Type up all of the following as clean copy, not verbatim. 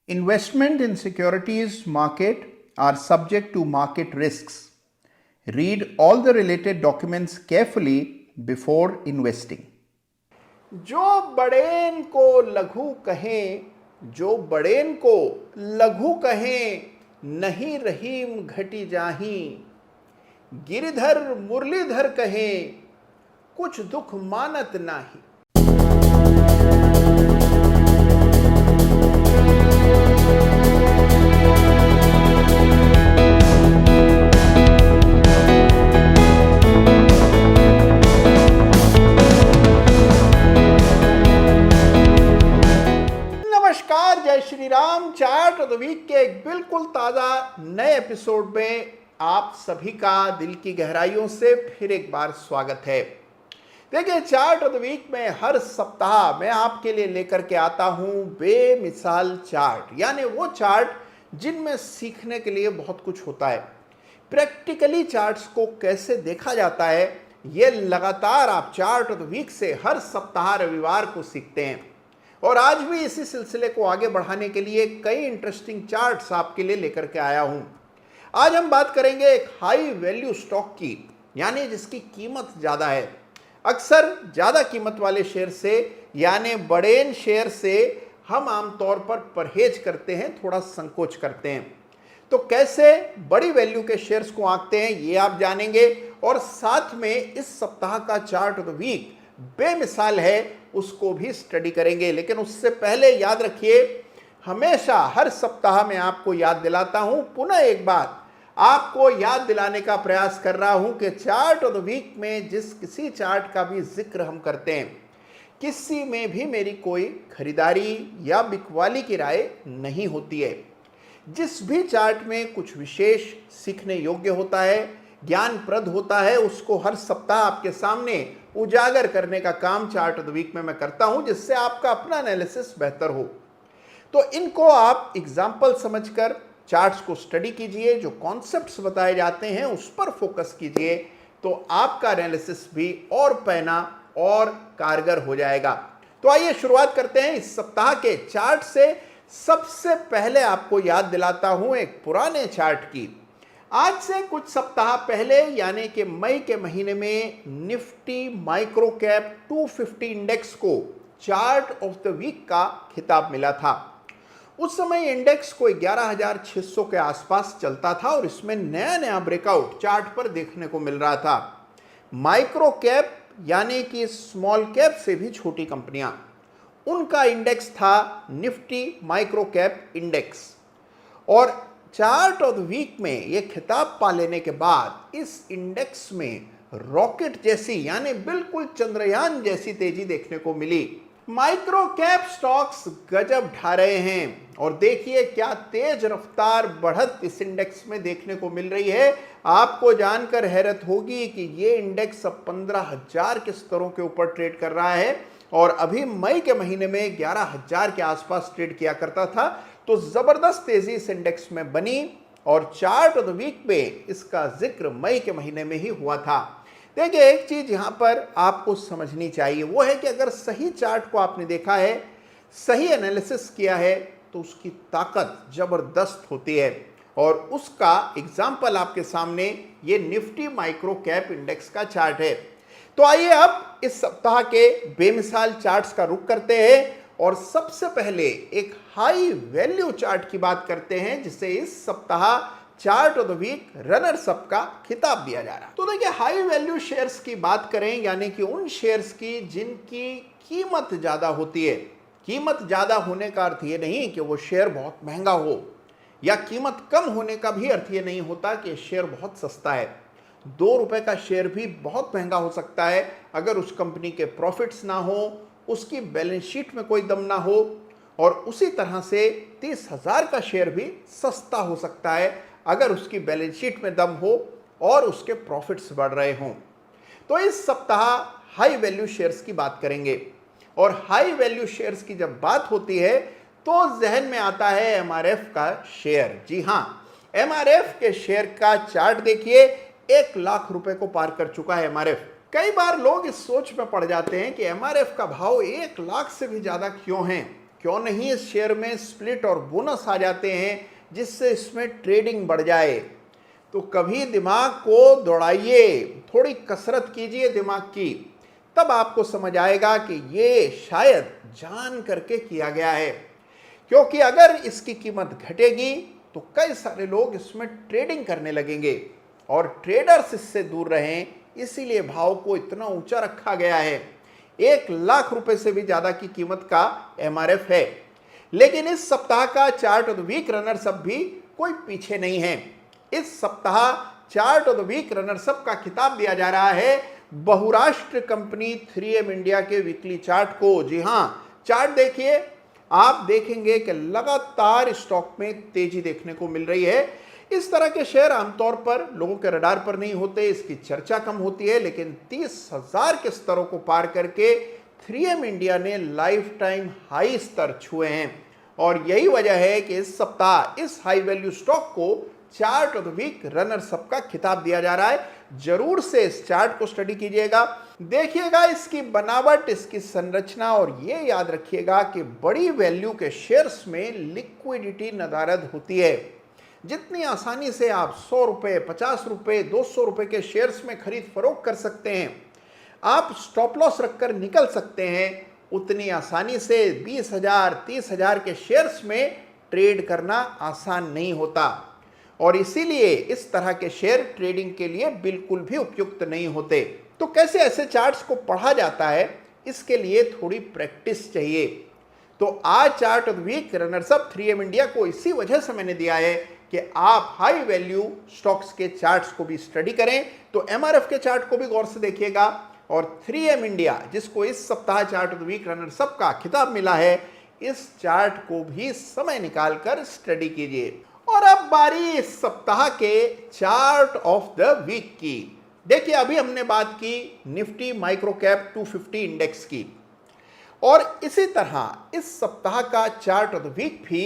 Investment in securities market are subject to market risks. Read all the related documents carefully before investing. जो बड़ेन को लघु कहें, जो बड़ेन को लघु कहें, नहीं रहीम घटी जाही। गिरधर मुरलीधर कहें, कुछ दुख मानत नाही। नमस्कार, जय Shri Ram. Chart of the week के एक बिल्कुल ताजा नए एपिसोड में आप सभी का दिल की गहराइयों से फिर एक बार स्वागत है। देखिए, चार्ट ऑफ द वीक में हर सप्ताह मैं आपके लिए लेकर के आता हूं बेमिसाल चार्ट, यानी वो चार्ट जिनमें सीखने के लिए बहुत कुछ होता है। प्रैक्टिकली चार्ट्स को कैसे देखा जाता है, ये लगातार आप चार्ट ऑफ द वीक से हर सप्ताह रविवार को सीखते हैं। और आज भी इसी सिलसिले को आगे बढ़ाने के लिए कई इंटरेस्टिंग चार्ट्स आपके लिए लेकर के आया हूं। आज हम बात करेंगे एक हाई वैल्यू स्टॉक की, यानी जिसकी कीमत ज़्यादा है। अक्सर ज़्यादा कीमत वाले शेयर से, यानी बड़ेन शेयर से हम आमतौर पर परहेज करते हैं, थोड़ा संकोच करते हैं। तो कैसे बड़ी वैल्यू के शेयर्स को आंकते हैं, ये आप जानेंगे। और साथ में इस सप्ताह का चार्ट ऑफ द वीक बेमिसाल है, उसको भी स्टडी करेंगे। लेकिन उससे पहले याद रखिए, हमेशा हर सप्ताह में आपको याद दिलाता हूं, पुनः एक बार आपको याद दिलाने का प्रयास कर रहा हूं कि चार्ट ऑफ द वीक में जिस किसी चार्ट का भी जिक्र हम करते हैं, किसी में भी मेरी कोई खरीदारी या बिकवाली की राय नहीं होती है। जिस भी चार्ट में कुछ विशेष सीखने योग्य होता है, ज्ञानप्रद होता है, उसको हर सप्ताह आपके सामने उजागर करने का काम चार्ट ऑफ द वीक में मैं करता हूं, जिससे आपका अपना एनालिसिस बेहतर हो। तो इनको आप एग्जाम्पल समझकर चार्ट्स को स्टडी कीजिए, जो कॉन्सेप्ट्स बताए जाते हैं उस पर फोकस कीजिए, तो आपका एनालिसिस भी और पैना और कारगर हो जाएगा। तो आइए शुरुआत करते हैं इस सप्ताह के चार्ट से। सबसे पहले आपको याद दिलाता हूं एक पुराने चार्ट की। आज से कुछ सप्ताह पहले, यानी कि मई के महीने में, निफ्टी माइक्रो कैप 250 इंडेक्स को चार्ट ऑफ द वीक का खिताब मिला था। उस समय इंडेक्स को 11,600 के आसपास चलता था और इसमें नया नया ब्रेकआउट चार्ट पर देखने को मिल रहा था। माइक्रो कैप यानी कि स्मॉल कैप से भी छोटी कंपनियां, उनका इंडेक्स था निफ्टी माइक्रो कैप इंडेक्स। और चार्ट ऑफ द वीक में यह खिताब पा लेने के बाद इस इंडेक्स में रॉकेट जैसी, यानी बिल्कुल चंद्रयान जैसी तेजी देखने को मिली। माइक्रो कैप स्टॉक्स गजब ढा रहे हैं और देखिए क्या तेज रफ्तार बढ़त इस इंडेक्स में देखने को मिल रही है। आपको जानकर हैरत होगी कि ये इंडेक्स अब 15,000 के स्तरों के ऊपर ट्रेड कर रहा है और अभी मई के महीने में 11,000 के आसपास ट्रेड किया करता था। तो जबरदस्त तेजी इस इंडेक्स में बनी और चार्ट ऑफ द वीक में इसका जिक्र मई के महीने में ही हुआ था। देखिए, एक चीज यहां पर आपको समझनी चाहिए, वो है कि अगर सही चार्ट को आपने देखा है, सही एनालिसिस किया है, तो उसकी ताकत जबरदस्त होती है। और उसका एग्जाम्पल आपके सामने ये निफ्टी माइक्रो कैप इंडेक्स का चार्ट है। तो आइए अब इस सप्ताह के बेमिसाल चार्ट्स का रुख करते हैं और सबसे पहले एक हाई वैल्यू चार्ट की बात करते हैं, जिसे इस सप्ताह chart of the week runners up का खिताब दिया जा रहा है। तो देखिए, हाई वैल्यू शेयर्स की बात करें, यानी कि उन शेयर्स की जिनकी कीमत ज्यादा होती है। कीमत ज्यादा होने का अर्थ ये नहीं कि वो शेयर बहुत महंगा हो, या कीमत कम होने का भी अर्थ ये नहीं होता कि शेयर बहुत सस्ता है। 2 रुपए का शेयर भी बहुत महंगा हो सकता है अगर उस कंपनी के प्रॉफिट्स ना हो, उसकी बैलेंस शीट में कोई दम ना हो। और उसी तरह से 30,000 का शेयर भी सस्ता हो सकता है अगर उसकी बैलेंस शीट में दम हो और उसके प्रॉफिट्स बढ़ रहे हों। तो इस सप्ताह हाई वैल्यू शेयर्स की बात करेंगे। और हाई वैल्यू शेयर्स की जब बात होती है तो जहन में आता है एमआरएफ का शेयर। जी हां, एमआरएफ के शेयर का चार्ट देखिए, 1 लाख रुपए को पार कर चुका है एमआरएफ। कई बार लोग इस सोच में पड़ जाते हैं कि एमआरएफ का भाव 1 लाख से भी ज्यादा क्यों है। क्यों नहीं इस शेयर में स्प्लिट और बोनस आ जाते हैं जिससे इसमें ट्रेडिंग बढ़ जाए। तो कभी दिमाग को दौड़ाइए, थोड़ी कसरत कीजिए दिमाग की, तब आपको समझ आएगा कि ये शायद जान करके किया गया है। क्योंकि अगर इसकी कीमत घटेगी तो कई सारे लोग इसमें ट्रेडिंग करने लगेंगे और ट्रेडर्स इससे दूर रहें, इसीलिए भाव को इतना ऊंचा रखा गया है। 1 लाख रुपए से भी ज्यादा की कीमत का एमआरएफ है। लेकिन इस सप्ताह का chart of the week runners up भी कोई पीछे नहीं है। इस सप्ताह chart of the week runners up का खिताब दिया जा रहा है बहुराष्ट्र कंपनी 3M इंडिया के वीकली चार्ट को। जी हां, चार्ट देखिए, आप देखेंगे कि लगातार स्टॉक में तेजी देखने को मिल रही है। इस तरह के शेयर आमतौर पर लोगों के रडार पर नहीं होते, इसकी चर्चा कम होती है, लेकिन 30,000 के स्तरों को पार करके 3M इंडिया ने लाइफ टाइम हाई स्तर छुए हैं। और यही वजह है कि इस सप्ताह इस हाई वैल्यू स्टॉक को chart of the week runners up का खिताब दिया जा रहा है। जरूर से इस चार्ट को स्टडी कीजिएगा, देखिएगा इसकी बनावट, इसकी संरचना, और ये याद रखिएगा कि बड़ी वैल्यू के शेयर्स में लिक्विडिटी नदारद होती है। जितनी आसानी से आप 100 रुपए, 50 रुपए, 200 रुपए के शेयर्स में खरीद फरोख्त कर सकते हैं, आप स्टॉप लॉस रखकर निकल सकते हैं, उतनी आसानी से 20,000, 30,000 के शेयर्स में ट्रेड करना आसान नहीं होता। और इसीलिए इस तरह के शेयर ट्रेडिंग के लिए बिल्कुल भी उपयुक्त नहीं होते। तो कैसे ऐसे चार्ट्स को पढ़ा जाता है, इसके लिए थोड़ी प्रैक्टिस चाहिए। तो आज chart of the week runners up 3M India को इसी वजह से मैंने दिया है कि आप हाई वैल्यू स्टॉक्स के चार्ट्स को भी स्टडी करें। तो एमआरएफ के चार्ट को भी गौर से देखिएगा, और 3M इंडिया जिसको इस सप्ताह chart of the week runners up का खिताब मिला है, इस चार्ट को भी समय निकालकर स्टडी कीजिए। और अब बारी इस सप्ताह के चार्ट ऑफ द वीक की। देखिए, अभी हमने बात की निफ्टी माइक्रो कैप 250 इंडेक्स की, और इसी तरह इस सप्ताह का चार्ट ऑफ द वीक भी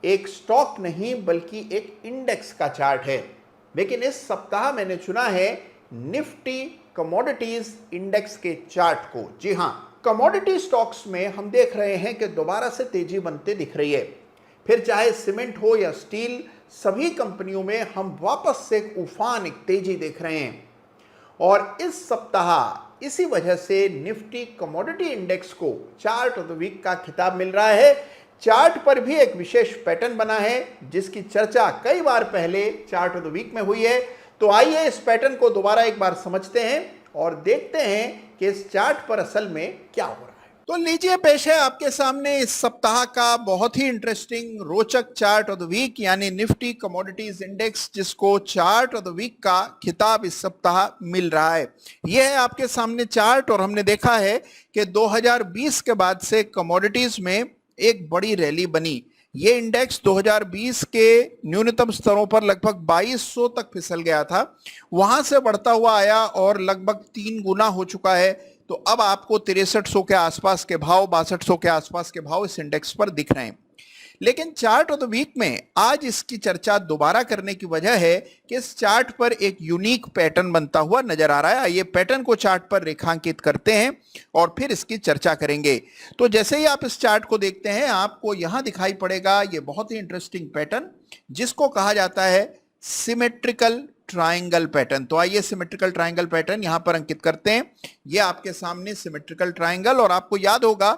एक स्टॉक नहीं बल्कि एक इंडेक्स का चार्ट है। लेकिन इस सप्ताह मैंने चुना है निफ्टी कमोडिटीज इंडेक्स के चार्ट को। जी हां, कमोडिटी स्टॉक्स में हम देख रहे हैं कि दोबारा से तेजी बनते दिख रही है। फिर चाहे सीमेंट हो या स्टील, सभी कंपनियों में हम वापस से एक उफान, एक तेजी देख रहे हैं। और इस सप्ताह इसी वजह से निफ्टी कमोडिटी इंडेक्स को चार्ट ऑफ द वीक का खिताब मिल रहा है। चार्ट पर भी एक विशेष पैटर्न बना है जिसकी चर्चा कई बार पहले चार्ट ऑफ द वीक में हुई है। तो आइए इस पैटर्न को दोबारा एक बार समझते हैं और देखते हैं कि इस चार्ट पर असल में क्या हो रहा है। तो लीजिए, पेश है आपके सामने इस सप्ताह का बहुत ही इंटरेस्टिंग, रोचक चार्ट ऑफ द वीक, यानी निफ्टी कमोडिटीज इंडेक्स, जिसको चार्ट ऑफ द वीक का खिताब इस सप्ताह मिल रहा है। यह है आपके सामने चार्ट, और हमने देखा है कि 2020 के बाद से कमोडिटीज में एक बड़ी रैली बनी। ये इंडेक्स 2020 के न्यूनतम स्तरों पर लगभग 2200 तक फिसल गया था, वहां से बढ़ता हुआ आया और लगभग 3 गुना हो चुका है। तो अब आपको 6300 के आसपास के भाव, 6200 के आसपास के भाव इस इंडेक्स पर दिख रहे हैं। लेकिन चार्ट ऑफ द वीक में आज इसकी चर्चा दोबारा करने की वजह है कि इस चार्ट पर एक यूनिक पैटर्न बनता हुआ नजर आ रहा है। ये पैटर्न को चार्ट पर रेखांकित करते हैं और फिर इसकी चर्चा करेंगे। तो जैसे ही आप इस चार्ट को देखते हैं, आपको यहां दिखाई पड़ेगा ये बहुत ही इंटरेस्टिंग पैटर्न, जिसको कहा जाता है सिमेट्रिकल ट्राइंगल पैटर्न। तो आइए सिमेट्रिकल ट्राइंगल पैटर्न यहां पर अंकित करते हैं। ये आपके सामने सिमेट्रिकल ट्राइंगल, और आपको याद होगा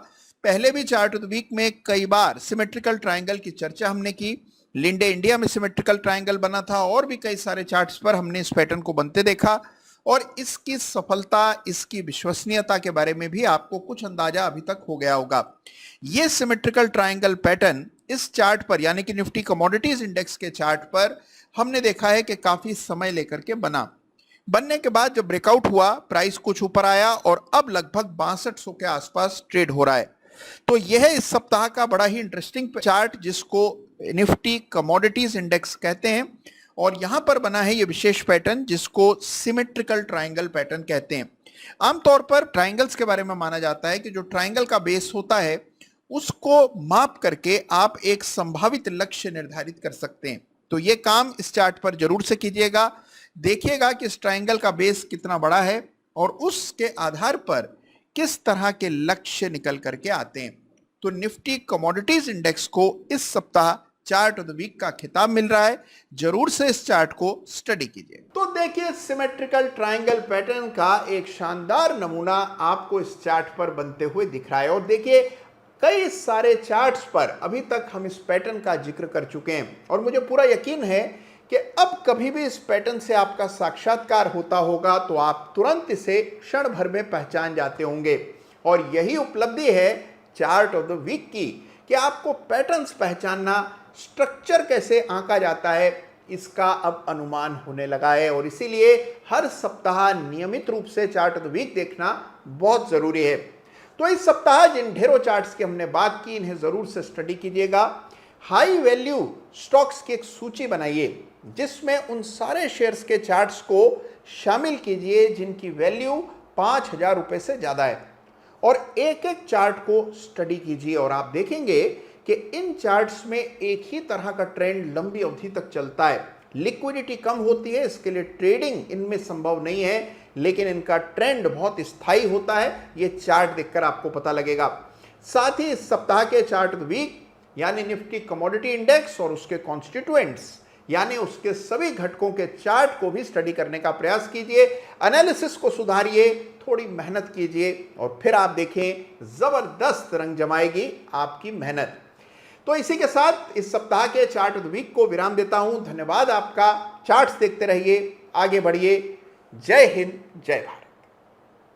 पहले भी चार्ट ऑफ द वीक में कई बार सिमेट्रिकल ट्राइंगल की चर्चा हमने की। लिंडे इंडिया में सिमेट्रिकल ट्राइंगल बना था, और भी कई सारे चार्ट्स पर हमने इस पैटर्न को बनते देखा, और इसकी सफलता, इसकी विश्वसनीयता के बारे में भी आपको कुछ अंदाजा अभी तक हो गया होगा। ये सिमेट्रिकल ट्राइंगल पैटर्न इस चार्ट पर, यानी कि निफ्टी कमोडिटीज इंडेक्स के चार्ट पर, हमने देखा है कि काफी समय लेकर के बनने के बाद जब ब्रेकआउट हुआ, प्राइस कुछ ऊपर आया और अब लगभग 6200 के आसपास ट्रेड हो रहा है। तो यह इस सप्ताह का बड़ा ही इंटरेस्टिंग चार्ट, जिसको निफ्टी कमोडिटीज इंडेक्स कहते हैं, और यहां पर बना है यह विशेष पैटर्न जिसको सिमेट्रिकल ट्राइंगल पैटर्न कहते हैं। आमतौर पर ट्राइंगल्स के बारे में माना जाता है कि जो ट्राइंगल का बेस होता है उसको माप करके आप एक संभावित लक्ष्य निर्धारित कर सकते हैं। तो ये काम इस चार्ट पर जरूर से कीजिएगा। देखिएगा कि इस ट्राइंगल का बेस कितना बड़ा है और उसके आधार पर किस तरह के लक्ष्य निकल करके आते हैं। तो निफ्टी कमोडिटीज इंडेक्स को इस सप्ताह चार्ट ऑफ द वीक का खिताब मिल रहा है। जरूर से इस चार्ट को स्टडी कीजिए। तो देखिए, सिमेट्रिकल ट्रायंगल पैटर्न का एक शानदार नमूना आपको इस चार्ट पर बनते हुए दिख रहा है। और देखिए, कई सारे चार्ट्स पर अभी तक हम इस पैटर्न का जिक्र कर चुके हैं और मुझे पूरा यकीन है कि अब कभी भी इस पैटर्न से आपका साक्षात्कार होता होगा तो आप तुरंत इसे क्षण भर में पहचान जाते होंगे। और यही उपलब्धि है चार्ट ऑफ द वीक की कि आपको पैटर्न्स पहचानना, स्ट्रक्चर कैसे आंका जाता है, इसका अब अनुमान होने लगा है। और इसीलिए हर सप्ताह नियमित रूप से चार्ट ऑफ द वीक देखना बहुत जरूरी है। तो इस सप्ताह जिन ढेरों चार्ट्स की हमने बात की, इन्हें जरूर से स्टडी कीजिएगा। हाई वैल्यू स्टॉक्स की एक सूची बनाइए जिसमें उन सारे शेयर्स के चार्ट्स को शामिल कीजिए जिनकी वैल्यू 5,000 रुपए से ज्यादा है और एक एक चार्ट को स्टडी कीजिए। और आप देखेंगे कि इन चार्ट्स में एक ही तरह का ट्रेंड लंबी अवधि तक चलता है। लिक्विडिटी कम होती है, इसके लिए ट्रेडिंग इनमें संभव नहीं है, लेकिन इनका ट्रेंड बहुत स्थायी होता है। ये चार्ट देखकर आपको पता लगेगा। साथ ही इस सप्ताह के चार्ट ऑफ द वीक यानी निफ्टी कमोडिटी इंडेक्स और उसके कॉन्स्टिट्यूएंट्स यानी उसके सभी घटकों के चार्ट को भी स्टडी करने का प्रयास कीजिए। एनालिसिस को सुधारिए, थोड़ी मेहनत कीजिए और फिर आप देखें जबरदस्त रंग जमाएगी आपकी मेहनत। तो इसी के साथ इस सप्ताह के चार्ट ऑफ द वीक को विराम देता हूं। धन्यवाद आपका। चार्ट्स देखते रहिए, आगे बढ़िए। जय हिंद, जय भारत।